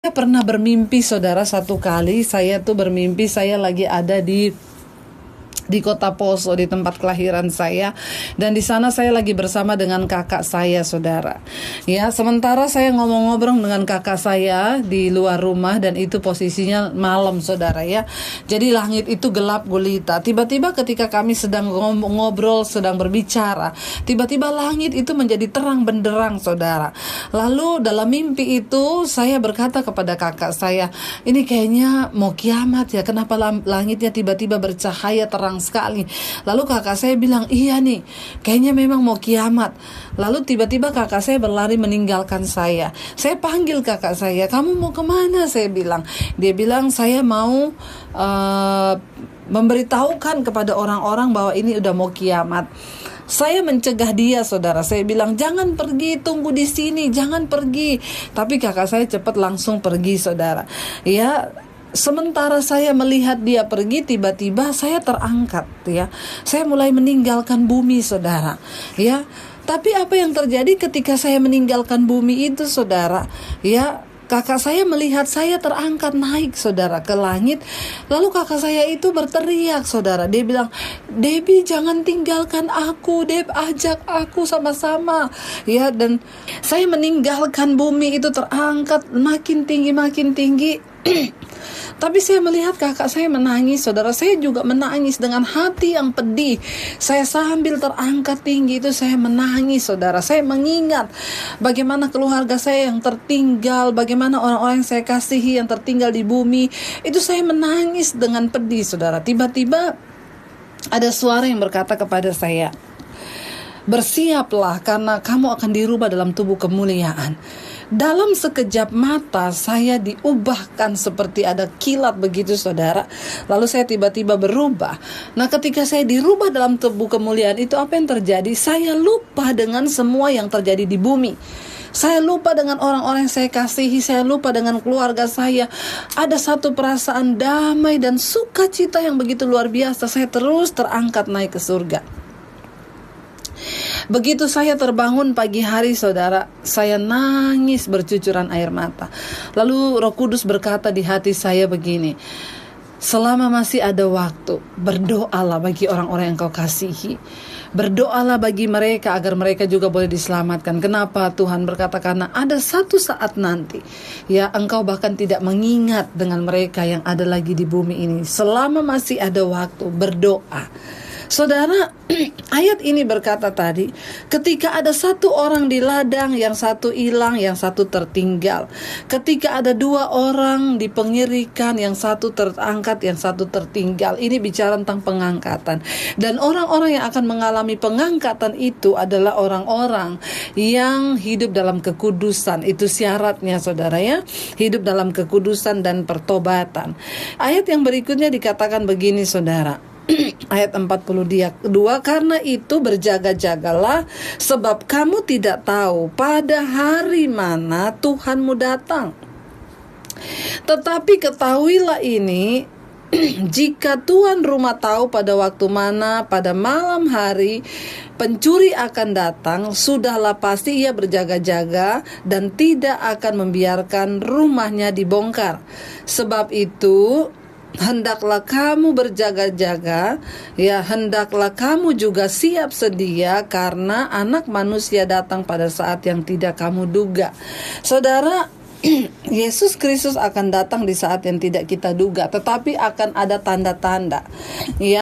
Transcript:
Saya pernah bermimpi, saudara, satu kali saya tuh bermimpi saya lagi ada di kota Poso, di tempat kelahiran saya, dan di sana saya lagi bersama dengan kakak saya, saudara. Ya, sementara saya ngobrol dengan kakak saya di luar rumah, dan itu posisinya malam, saudara, ya. Jadi langit itu gelap gulita. Tiba-tiba ketika kami sedang ngobrol, sedang berbicara, tiba-tiba langit itu menjadi terang benderang, saudara. Lalu dalam mimpi itu saya berkata kepada kakak saya, ini kayaknya mau kiamat ya, kenapa langitnya tiba-tiba bercahaya terang sekali. Lalu kakak saya bilang, iya nih, kayaknya memang mau kiamat. Lalu tiba-tiba kakak saya berlari meninggalkan saya. Saya panggil kakak saya, kamu mau kemana? Saya bilang. Dia bilang, saya mau memberitahukan kepada orang-orang bahwa ini udah mau kiamat. Saya mencegah dia, saudara. Saya bilang, jangan pergi, tunggu di sini, jangan pergi. Tapi kakak saya cepat langsung pergi, saudara. Ya, sementara saya melihat dia pergi, tiba-tiba saya terangkat, ya. Saya mulai meninggalkan bumi, saudara. Ya, tapi apa yang terjadi ketika saya meninggalkan bumi itu, saudara? Ya, kakak saya melihat saya terangkat naik, saudara, ke langit. Lalu kakak saya itu berteriak, saudara. Dia bilang, Debbie, jangan tinggalkan aku, Deb, ajak aku sama-sama. Ya, dan saya meninggalkan bumi itu terangkat makin tinggi. Tapi saya melihat kakak saya menangis, saudara. Saya juga menangis dengan hati yang pedih. Saya sambil terangkat tinggi itu saya menangis, saudara. Saya mengingat bagaimana keluarga saya yang tertinggal, bagaimana orang-orang yang saya kasihi yang tertinggal di bumi. Itu saya menangis dengan pedih, saudara. Tiba-tiba ada suara yang berkata kepada saya, bersiaplah karena kamu akan dirubah dalam tubuh kemuliaan. Dalam sekejap mata saya diubahkan seperti ada kilat begitu, saudara. Lalu saya tiba-tiba berubah. Nah, ketika saya dirubah dalam tubuh kemuliaan itu, apa yang terjadi? Saya lupa dengan semua yang terjadi di bumi. Saya lupa dengan orang-orang yang saya kasihi. Saya lupa dengan keluarga saya. Ada satu perasaan damai dan sukacita yang begitu luar biasa. Saya terus terangkat naik ke surga. Begitu saya terbangun pagi hari, saudara, saya nangis bercucuran air mata. Lalu Roh Kudus berkata di hati saya begini, selama masih ada waktu, berdoalah bagi orang-orang yang kau kasihi. Berdoalah bagi mereka agar mereka juga boleh diselamatkan. Kenapa? Tuhan berkata, karena ada satu saat nanti, ya, engkau bahkan tidak mengingat dengan mereka yang ada lagi di bumi ini. Selama masih ada waktu, berdoa. Saudara, ayat ini berkata tadi, ketika ada satu orang di ladang, yang satu hilang, yang satu tertinggal. Ketika ada dua orang di pengirikan, yang satu terangkat, yang satu tertinggal. Ini bicara tentang pengangkatan. Dan orang-orang yang akan mengalami pengangkatan itu adalah orang-orang yang hidup dalam kekudusan. Itu syaratnya, saudara, ya. Hidup dalam kekudusan dan pertobatan. Ayat yang berikutnya dikatakan begini, saudara. Ayat 42, karena itu berjaga-jagalah, sebab kamu tidak tahu pada hari mana Tuhanmu datang. Tetapi ketahuilah ini, jika tuan rumah tahu pada waktu mana, pada malam hari pencuri akan datang, sudahlah pasti ia berjaga-jaga dan tidak akan membiarkan rumahnya dibongkar. Sebab itu hendaklah kamu berjaga-jaga, ya, hendaklah kamu juga siap sedia, karena Anak Manusia datang pada saat yang tidak kamu duga. Saudara, Yesus Kristus akan datang di saat yang tidak kita duga, tetapi akan ada tanda-tanda, ya.